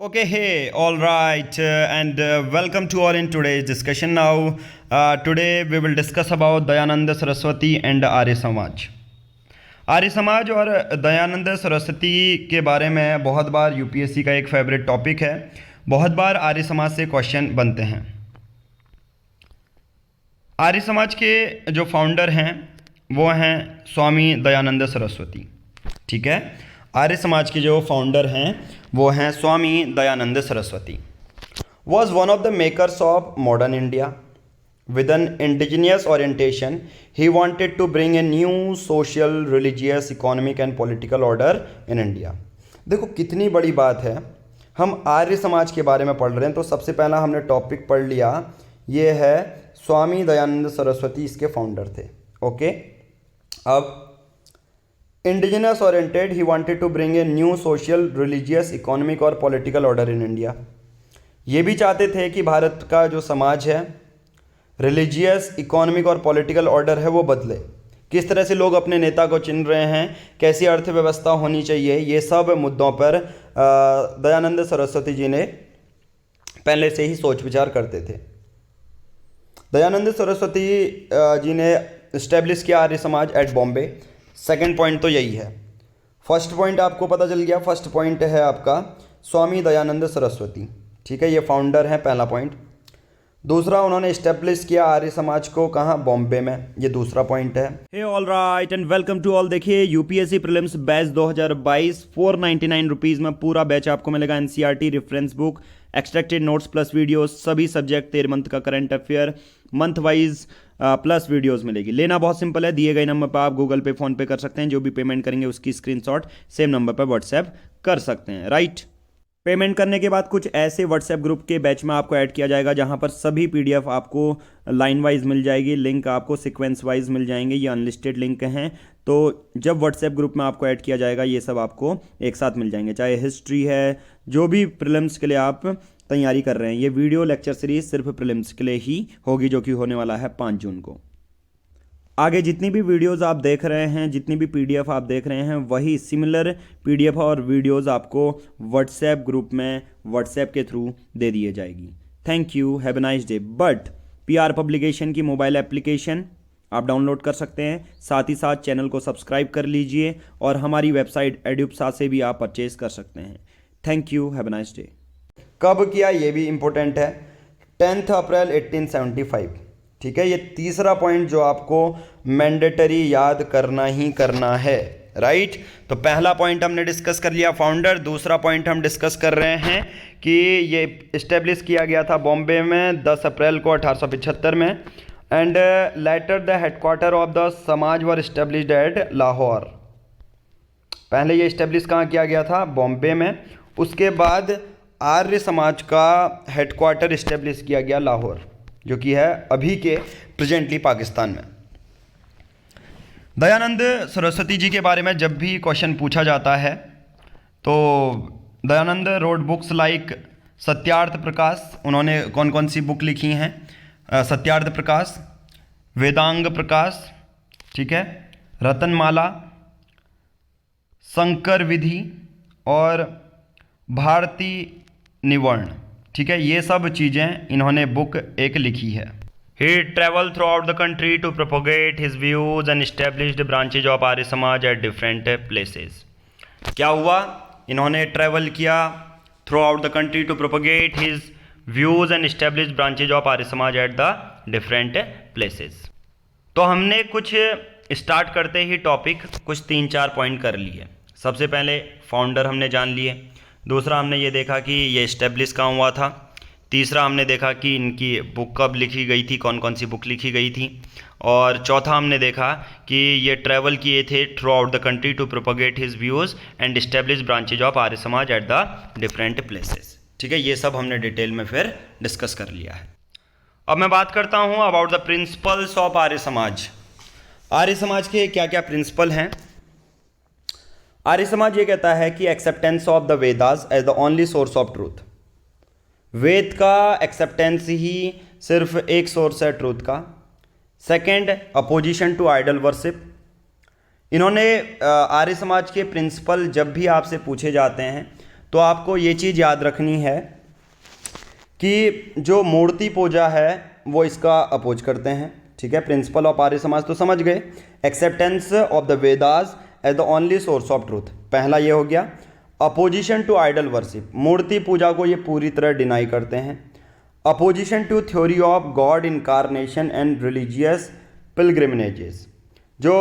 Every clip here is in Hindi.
Okay, hey, all right, and welcome to all in today's discussion. Now, today we will discuss about Dayananda Saraswati and Arya Samaj. आर्य समाज और दयानंद सरस्वती के बारे में बहुत बार यूपीएससी का एक फेवरेट टॉपिक है. बहुत बार आर्य समाज से क्वेश्चन बनते हैं. आर्य समाज के जो फाउंडर हैं वो हैं स्वामी दयानंद सरस्वती. ठीक है, आर्य समाज के जो फाउंडर हैं वो हैं Swami Dayanand Saraswati. Was one of the makers of modern India. With an indigenous orientation he wanted to bring a new social, religious, economic and political order in India. देखो कितनी बड़ी बात है, हम आर्य समाज के बारे में पढ़ रहे हैं. तो सबसे पहला हमने टॉपिक पढ़ लिया, ये है स्वामी दयानंद सरस्वती, इसके फाउंडर थे. ओके, अब indigenous oriented he wanted to bring a new social, religious, economic और पॉलिटिकल ऑर्डर इन इंडिया. ये भी चाहते थे कि भारत का जो समाज है, रिलीजियस, इकोनॉमिक और पॉलिटिकल ऑर्डर है, वो बदले. किस तरह से लोग अपने नेता को चुन रहे हैं, कैसी अर्थव्यवस्था होनी चाहिए, ये सब मुद्दों पर दयानंद सरस्वती जी ने पहले से ही सोच विचार करते थे. दयानंद सरस्वती जी ने इस्टेब्लिश किया आर्य Samaj eight Bombay. Second point तो यही है. फर्स्ट पॉइंट आपको पता चल गया. फर्स्ट पॉइंट है आपका स्वामी दयानंद सरस्वती. ठीक है, ये फाउंडर हैं, पहला पॉइंट. दूसरा, उन्होंने इस्टेब्लिश किया आर्य समाज को कहाँ, बॉम्बे में. ये दूसरा पॉइंट है. Hey all right and welcome to all. देखिए यूपीएससी प्रीलिम्स बैच 2022 499 रुपीज़ में पूरा बैच आपको मिलेगा. NCERT, reference book, extracted notes plus videos, सभी सब्जेक्ट, 13 मंथ का current affair, month wise plus videos मिलेगी. लेना बहुत सिंपल है, दिए गए नंबर पर आप गूगल पे, फोन पे कर सकते हैं. जो भी पेमेंट करेंगे उसकी स्क्रीनशॉट सेम नंबर पर व्हाट्सएप कर सकते हैं. राइट, पेमेंट करने के बाद कुछ ऐसे व्हाट्सएप ग्रुप के बैच में आपको ऐड किया जाएगा जहां पर सभी पीडीएफ आपको लाइन वाइज मिल जाएगी, लिंक आपको सीक्वेंस वाइज मिल जाएंगे. ये अनलिस्टेड लिंक हैं, तो जब व्हाट्सएप ग्रुप में आपको ऐड किया जाएगा ये सब आपको एक साथ मिल जाएंगे. चाहे हिस्ट्री है, जो भी प्रीलिम्स के लिए आप तैयारी कर रहे हैं. ये वीडियो लेक्चर सीरीज सिर्फ प्रीलिम्स के लिए ही होगी, जो कि होने वाला है 5 जून को. आगे जितनी भी वीडियोस आप देख रहे हैं, जितनी भी पीडीएफ आप देख रहे हैं, वही सिमिलर पीडीएफ और वीडियोस आपको व्हाट्सएप ग्रुप में व्हाट्सएप के थ्रू दे दिए जाएगी. Thank you, have a nice day. But PR publication की मोबाइल एप्लीकेशन आप डाउनलोड कर सकते हैं. साथ ही साथ चैनल को सब्सक्राइब कर लीजिए और हमारी वेबसाइट एड्यूप्सा से भी आप परचेज कर सकते हैं. Thank you, have a nice day. कब किया ये भी इंपॉर्टेंट है. 10 अप्रैल 1875. ठीक है, ये तीसरा पॉइंट जो आपको मैंडेटरी याद करना ही करना है. राइट, तो पहला पॉइंट हमने डिस्कस कर लिया, फाउंडर. दूसरा पॉइंट हम डिस्कस कर रहे हैं कि ये इस्टेब्लिश किया गया था बॉम्बे में 10 अप्रैल को 1875 में. And later the headquarter of the समाज वर इस्टेब्लिश्ड एट लाहौर. पहले ये इस्टेब्लिश कहाँ किया गया था, बॉम्बे में. उसके बाद आर्य समाज का हेडक्वार्टर इस्टेब्लिश किया गया लाहौर, जो कि है अभी के प्रेजेंटली पाकिस्तान में. दयानंद सरस्वती जी के बारे में जब भी क्वेश्चन पूछा जाता है तो Dayanand wrote books like Satyarth Prakash. उन्होंने कौन कौन सी बुक लिखी हैं, सत्यार्थ प्रकाश, वेदांग प्रकाश, ठीक है, रतनमाला, शंकर विधि और भारती निवर्ण. ठीक है, ये सब चीज़ें इन्होंने बुक एक लिखी है. He traveled throughout the country to propagate his views and established branches of Arya Samaj at different places. क्या हुआ, इन्होंने ट्रैवल किया throughout the country to propagate his views and established branches of Arya Samaj at the different places. तो हमने कुछ स्टार्ट करते ही टॉपिक कुछ 3-4 पॉइंट कर लिए. सबसे पहले फाउंडर हमने जान लिए. दूसरा हमने ये देखा कि ये इस्टेब्लिश कहाँ हुआ था. तीसरा हमने देखा कि इनकी बुक कब लिखी गई थी, कौन कौन सी बुक लिखी गई थी. और चौथा हमने देखा कि ये ट्रैवल किए थे throughout the country to propagate his views and establish branches of Arya Samaj at the different places. ठीक है, ये सब हमने डिटेल में फिर डिस्कस कर लिया है. अब मैं बात करता हूँ about the principles of Arya समाज. आर्य समाज के क्या क्या प्रिंसिपल हैं. आर्य समाज ये कहता है कि acceptance of the Vedas as the only source of truth. Veda का एक्सेप्टेंस ही सिर्फ एक सोर्स है ट्रूथ का. Second, opposition to idol worship. इन्होंने आर्य समाज के प्रिंसिपल जब भी आपसे पूछे जाते हैं तो आपको ये चीज़ याद रखनी है कि जो मूर्ति पूजा है वो इसका अपोज करते हैं। ठीक है, प्रिंसिपल ऑफ आर्य समाज तो समझ गए। Acceptance of the Vedas as the only source of truth, पहला ये हो गया। अपोजिशन टू आइडल वर्शिप, मूर्ति पूजा को ये पूरी तरह डिनाई करते हैं। Opposition to theory of God incarnation and religious pilgrimages, जो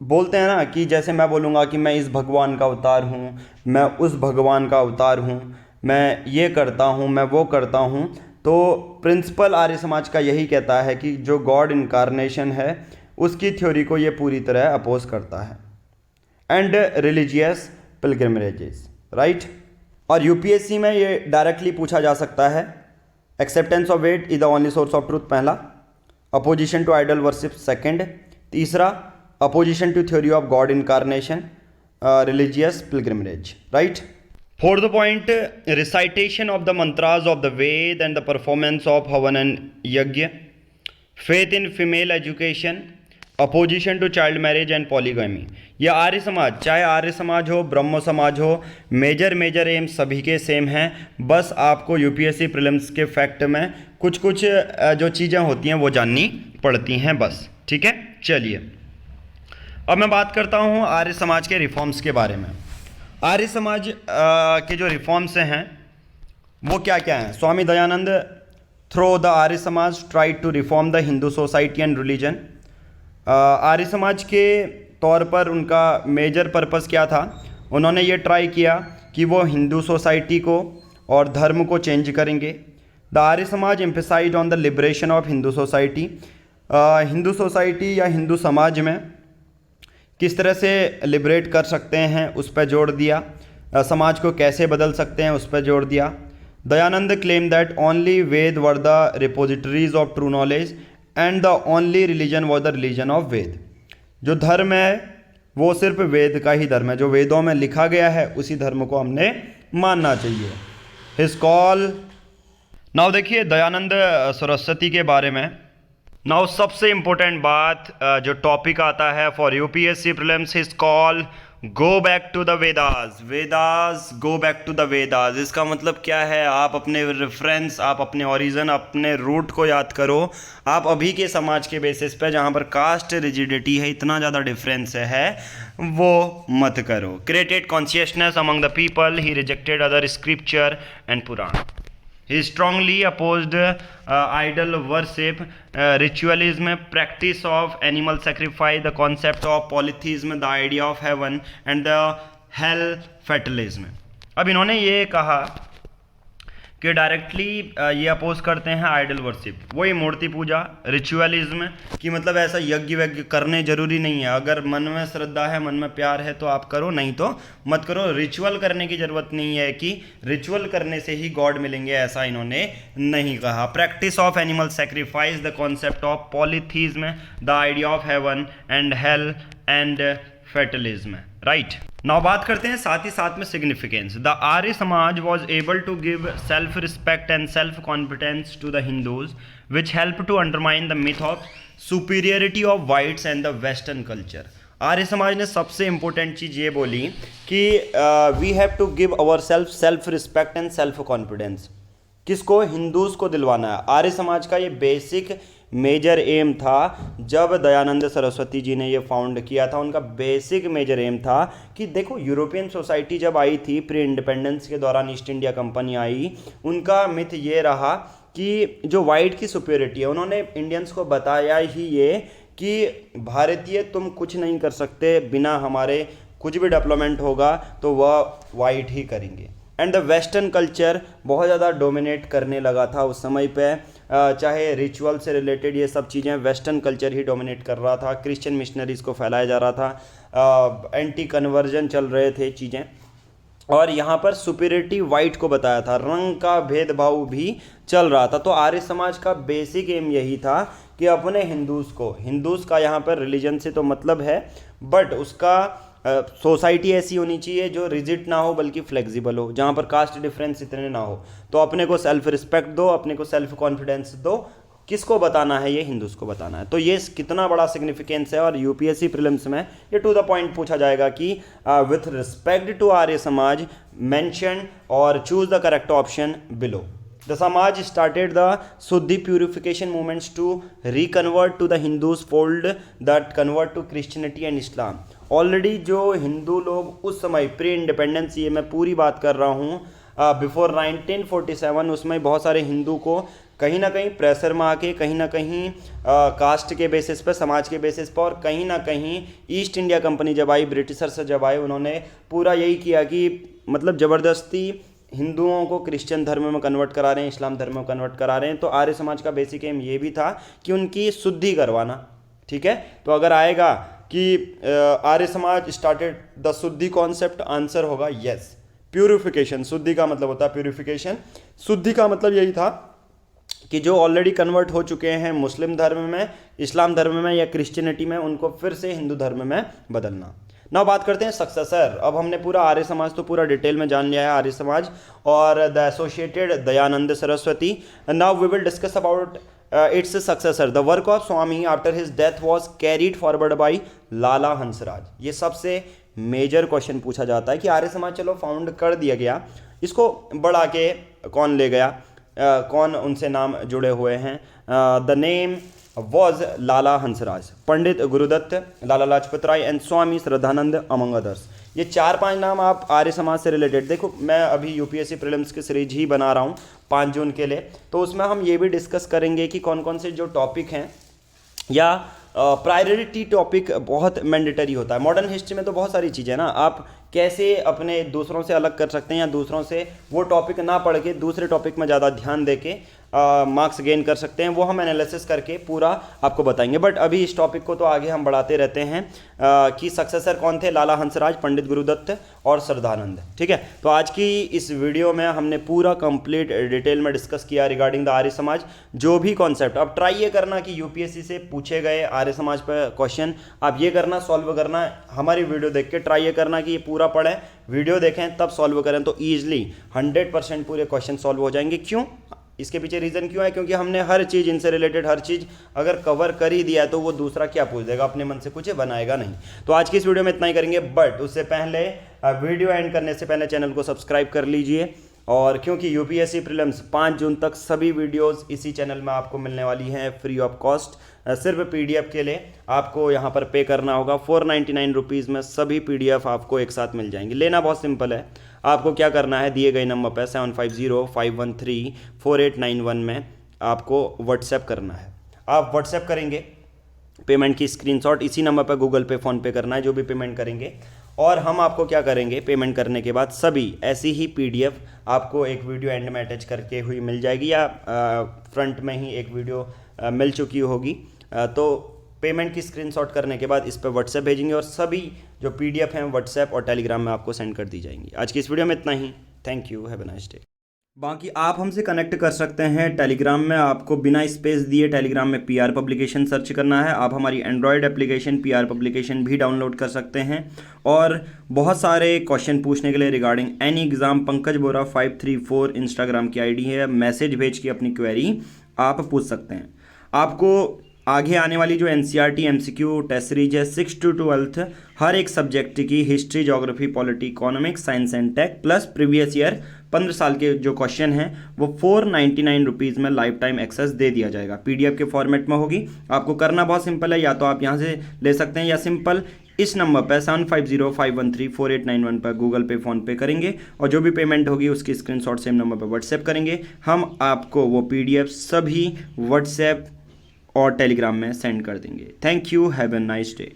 बोलते हैं ना कि जैसे मैं बोलूँगा कि मैं इस भगवान का अवतार हूँ, मैं उस भगवान का अवतार हूँ, मैं ये करता हूँ, मैं वो करता हूँ, तो प्रिंसिपल आर्य समाज का यही कहता है कि जो गॉड इनकारनेशन है उसकी थ्योरी को ये पूरी तरह अपोज करता है। And religious pilgrimages, right. और यूपीएससी में ये डायरेक्टली पूछा जा सकता है। Acceptance of Veda is the only source of truth, पहला। Opposition to idol worship, second. तीसरा, opposition to theory of God incarnation, religious pilgrimage, right. Fourth point, recitation of the mantras of the Veda and the performance of havan and yagya, faith in female education, opposition to child marriage and polygamy. यह आर्य समाज, चाहे आर्य समाज हो, ब्रह्मो समाज हो, मेजर एम सभी के सेम हैं। बस आपको यूपीएससी प्रीलिम्स के फैक्ट में कुछ कुछ जो चीज़ें होती हैं वो जाननी पड़ती हैं बस। ठीक है, चलिए अब मैं बात करता हूँ आर्य समाज के रिफॉर्म्स के बारे में। आर्य समाज के जो रिफॉर्म्स हैं वो क्या क्या हैं। Swami Dayanand through the Arya Samaj tried to reform the Hindu society and religion. Arya Samaj के तौर पर उनका मेजर पर्पस क्या था, उन्होंने ये ट्राई किया कि वो हिंदू सोसाइटी को और धर्म को चेंज करेंगे। The Arya Samaj emphasise on the liberation of Hindu society, Hindu society या हिंदू समाज में किस तरह से लिबरेट कर सकते हैं उस पर जोर दिया, समाज को कैसे बदल सकते हैं उस पर जोर दिया। Dayanand claim that only Veda were the repositories of true knowledge and the only religion was the religion of Veda. जो धर्म है वो सिर्फ वेद का ही धर्म है, जो वेदों में लिखा गया है उसी धर्म को हमने मानना चाहिए। हिज कॉल, नाउ देखिए दयानंद सरस्वती के बारे में। नाउ सबसे इम्पोर्टेंट बात जो टॉपिक आता है for UPSC prelims, his call go back to the Vedas. Vedas, go back to the Vedas, इसका मतलब क्या है, आप अपने रेफरेंस, आप अपने ओरिजिन, अपने रूट को याद करो। आप अभी के समाज के बेसिस पे जहाँ पर कास्ट रिजिडिटी है, इतना ज़्यादा डिफरेंस है, वो मत करो। Created consciousness among the people, he rejected other scripture and Purana. He strongly opposed idol worship, ritualism, practice of animal sacrifice, the concept of polytheism, the idea of heaven and the hell, fatalism. अब इन्होंने ये कहा कि डायरेक्टली ये अपोज करते हैं आइडल वर्शिप, वही मूर्ति पूजा, रिचुअलिज्म कि मतलब ऐसा यज्ञ वज्ञ करने जरूरी नहीं है, अगर मन में श्रद्धा है, मन में प्यार है तो आप करो, नहीं तो मत करो। रिचुअल करने की ज़रूरत नहीं है कि रिचुअल करने से ही गॉड मिलेंगे, ऐसा इन्होंने नहीं कहा। Practice of animal sacrifice, the concept of polytheism, the idea of heaven and hell and fatalism, right. Now बात करते हैं साथ ही साथ में significance. The Arya Samaj was able to give self respect and self confidence to the Hindus which help to undermine the myth of superiority of whites and the western culture. Arya Samaj ने सबसे इंपॉर्टेंट चीज़ ये बोली कि we have to give our self respect and self confidence. किसको? हिंदूज को दिलवाना है। आर्य समाज का ये बेसिक मेजर एम था। जब दयानंद सरस्वती जी ने ये फाउंड किया था, उनका बेसिक मेजर एम था कि देखो, यूरोपियन सोसाइटी जब आई थी प्री इंडिपेंडेंस के दौरान, ईस्ट इंडिया कंपनी आई, उनका मिथ ये रहा कि जो वाइट की सुपीरियरिटी है, उन्होंने इंडियंस को बताया ही ये कि भारतीय तुम कुछ नहीं कर सकते, बिना हमारे कुछ भी डेवलपमेंट होगा तो वह वाइट ही करेंगे। एंड द वेस्टर्न कल्चर बहुत ज़्यादा डोमिनेट करने लगा था उस समय पे, चाहे रिचुअल से रिलेटेड ये सब चीज़ें वेस्टर्न कल्चर ही डोमिनेट कर रहा था। क्रिश्चियन मिशनरीज़ को फैलाया जा रहा था, एंटी कन्वर्जन चल रहे थे चीज़ें, और यहाँ पर सुपीरियरिटी वाइट को बताया था, रंग का भेदभाव भी चल रहा था। तो आर्य समाज का बेसिक एम यही था कि अपने हिंदूज़ का यहाँ पर रिलीजन से तो मतलब है, बट उसका सोसाइटी ऐसी होनी चाहिए जो रिजिड ना हो बल्कि फ्लेक्सिबल हो, जहाँ पर कास्ट डिफरेंस इतने ना हो। तो अपने को सेल्फ रिस्पेक्ट दो, अपने को सेल्फ कॉन्फिडेंस दो, किसको बताना है, ये हिंदूज को बताना है। तो ये कितना बड़ा सिग्निफिकेंस है, और यूपीएससी प्रीलिम्स में ये टू द पॉइंट पूछा जाएगा कि with respect to Arya Samaj mention और choose the correct option below. The Samaj started the Suddhi purification movements to reconvert to the Hindus fold that convert to Christianity and Islam। Already जो हिंदू लोग उस समय प्री इंडिपेंडेंस, ये मैं पूरी बात कर रहा हूँ बिफोर 1947, उसमें बहुत सारे हिंदू को कहीं ना कहीं प्रेशर में आके, कहीं ना कहीं कास्ट के बेसिस पे, समाज के बेसिस पर, और कहीं ना कहीं ईस्ट इंडिया कंपनी जब आई, ब्रिटिशर से जब आए, उन्होंने पूरा यही किया कि मतलब ज़बरदस्ती हिंदुओं को क्रिश्चियन धर्म में कन्वर्ट करा रहे हैं, इस्लाम धर्म में कन्वर्ट करा रहे हैं। तो आर्य समाज का बेसिक एम ये भी था कि उनकी शुद्धि करवाना। ठीक है, तो अगर आएगा कि आर्य समाज स्टार्टेड द शुद्धि कॉन्सेप्ट, आंसर होगा यस, प्यूरिफिकेशन। शुद्धि का मतलब होता है प्यूरिफिकेशन। शुद्धि का मतलब यही था कि जो ऑलरेडी कन्वर्ट हो चुके हैं मुस्लिम धर्म में, इस्लाम धर्म में या क्रिश्चियनिटी में, उनको फिर से हिंदू धर्म में बदलना। नाउ बात करते हैं सक्सेसर। अब हमने पूरा आर्य समाज तो पूरा डिटेल में जान लिया है, आर्य समाज और the associated Dayanand Saraswati. Now we will discuss about its successor. The work of Swami after his death was carried forward by Lala Hansraj. ये सबसे मेजर क्वेश्चन पूछा जाता है कि आर्य समाज चलो फाउंड कर दिया गया, इसको बढ़ा के कौन ले गया, कौन उनसे नाम जुड़े हुए हैं। The name was Lala Hansraj, Pandit Gurudutt, Lala Lajpat Rai and Swami Shraddhanand among others. ये 4-5 नाम आप आर्य समाज से रिलेटेड देखो। मैं अभी यूपीएससी प्रीलिम्स की सीरीज ही बना रहा हूँ 5 जून के लिए, तो उसमें हम ये भी डिस्कस करेंगे कि कौन कौन से जो टॉपिक हैं, या प्रायोरिटी टॉपिक बहुत मैंडेटरी होता है। मॉडर्न हिस्ट्री में तो बहुत सारी चीज़ें ना, आप कैसे अपने दूसरों से अलग कर सकते हैं, या दूसरों से वो टॉपिक ना पढ़ के दूसरे टॉपिक में ज़्यादा ध्यान दे के मार्क्स गेन कर सकते हैं, वो हम एनालिसिस करके पूरा आपको बताएंगे। बट अभी इस टॉपिक को तो आगे हम बढ़ाते रहते हैं कि सक्सेसर कौन थे, लाला हंसराज, पंडित गुरुदत्त और श्रद्धानंद। ठीक है, तो आज की इस वीडियो में हमने पूरा कंप्लीट डिटेल में डिस्कस किया रिगार्डिंग द आर्य समाज, जो भी कॉन्सेप्ट। अब ट्राई ये करना कि यूपीएससी से पूछे गए आर्य समाज पर क्वेश्चन आप ये करना, सॉल्व करना, हमारी वीडियो देख के ट्राई ये करना कि ये पूरा पढ़ें, वीडियो देखें तब सॉल्व करें, तो ईजिली 100% पूरे क्वेश्चन सॉल्व हो जाएंगे। क्यों? इसके पीछे रीज़न क्यों है? क्योंकि हमने हर चीज़ इनसे रिलेटेड हर चीज़ अगर कवर कर ही दिया है तो वो दूसरा क्या पूछ देगा, अपने मन से कुछ बनाएगा नहीं। तो आज की इस वीडियो में इतना ही करेंगे, बट उससे पहले वीडियो एंड करने से पहले चैनल को सब्सक्राइब कर लीजिए। और क्योंकि यूपीएससी प्रीलिम्स 5 जून तक सभी वीडियोस इसी चैनल में आपको मिलने वाली हैं फ्री ऑफ कॉस्ट। सिर्फ पीडीएफ के लिए आपको यहाँ पर पे करना होगा। 499 रुपीज़ में सभी पीडीएफ आपको एक साथ मिल जाएंगे। लेना बहुत सिंपल है, आपको क्या करना है, दिए गए नंबर पर 7505134891 में आपको व्हाट्सएप करना है। आप व्हाट्सएप करेंगे, पेमेंट की स्क्रीनशॉट इसी नंबर पर गूगल पे, फ़ोन पे करना है जो भी पेमेंट करेंगे, और हम आपको क्या करेंगे, पेमेंट करने के बाद सभी ऐसी ही पीडीएफ आपको एक वीडियो एंड में अटैच करके हुई मिल जाएगी, या फ्रंट में ही एक वीडियो मिल चुकी होगी। तो पेमेंट की स्क्रीनशॉट करने के बाद इस पर व्हाट्सएप भेजेंगे, और सभी जो पीडीएफ हैं व्हाट्सएप और टेलीग्राम में आपको सेंड कर दी जाएंगी। आज की इस वीडियो में इतना ही। Thank you, have a nice day. बाकी आप हमसे कनेक्ट कर सकते हैं टेलीग्राम में, आपको बिना स्पेस दिए टेलीग्राम में पीआर पब्लिकेशन सर्च करना है। आप हमारी एंड्रॉयड एप्लीकेशन पीआर पब्लिकेशन भी डाउनलोड कर सकते हैं, और बहुत सारे क्वेश्चन पूछने के लिए रिगार्डिंग एनी एग्ज़ाम पंकज बोरा 534 इंस्टाग्राम की आईडी है। मैसेज भेज के अपनी क्वेरी आप पूछ सकते हैं। आपको आगे आने वाली जो एनसीईआरटी एमसीक्यू टेस्ट सीरीज है 6 to 12 हर एक सब्जेक्ट की, history, geography, polity, economics, science and tech, plus previous year 15 साल के जो क्वेश्चन हैं वो 499 रुपीज़ में लाइफ टाइम एक्सेस दे दिया जाएगा। पीडीएफ के फॉर्मेट में होगी। आपको करना बहुत सिंपल है, या तो आप यहाँ से ले सकते हैं, या सिंपल इस नंबर पर 7505134891 पर गूगल पे, फ़ोन पे करेंगे, और जो भी पेमेंट होगी उसकी स्क्रीनशॉट सेम नंबर पर व्हाट्सएप करेंगे। हम आपको वो पीडीएफ सभी व्हाट्सएप और टेलीग्राम में सेंड कर देंगे। Thank you, have a nice day.